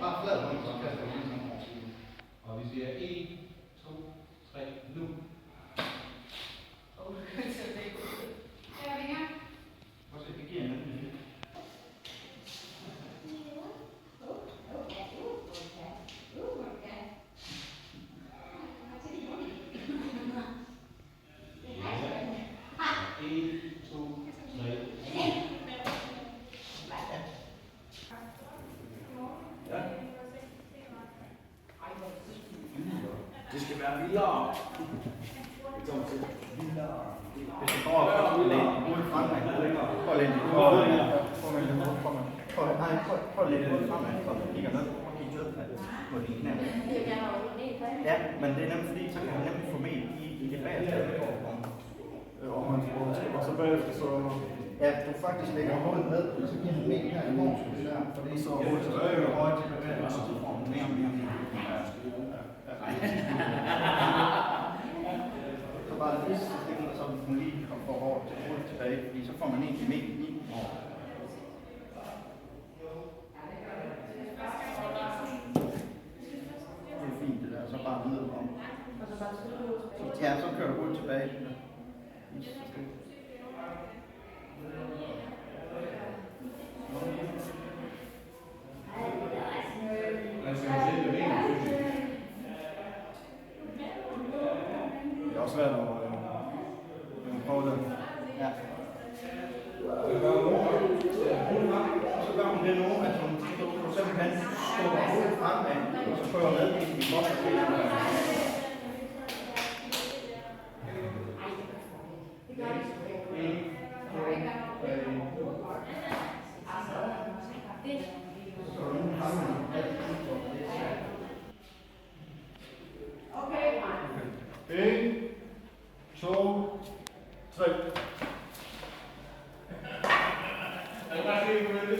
Bare flad hånd, så kaster vi sådan over siden. Og vi siger 1, 2, 3, nu. Prøv at se, det giver en anden lyd. Det skal være vildere. Hvis du går og lægger hovedet fremad, prøv at lægge dit hoved ned. Prøv at lægge hovedet fremad, så du kigger ned. Prøv at kigge ned på dine knæ. Ja, men det er nemt, fordi så kan han nemt få med i det bagerste. Og så bagefter så... Ja, du faktisk lægger hovedet ned, og så giver han med her i morskus der, for det er så hovedet tilbage og højt tilbage, og så får man mere og mere. Så bare lige så stille, så man lige får hovedet tilbage, fordi så får man egentlig med i år. Det er fint det der, så bare ned om. Ja, så kører du hovedet tilbage. Det er også svært at prøve det. Ja. Så gør hun det nu, at hun simpelthen skubber hovedet fremad, og så prøver at medvirke i forhold Okay. 1, 2, 3. Er det bare det,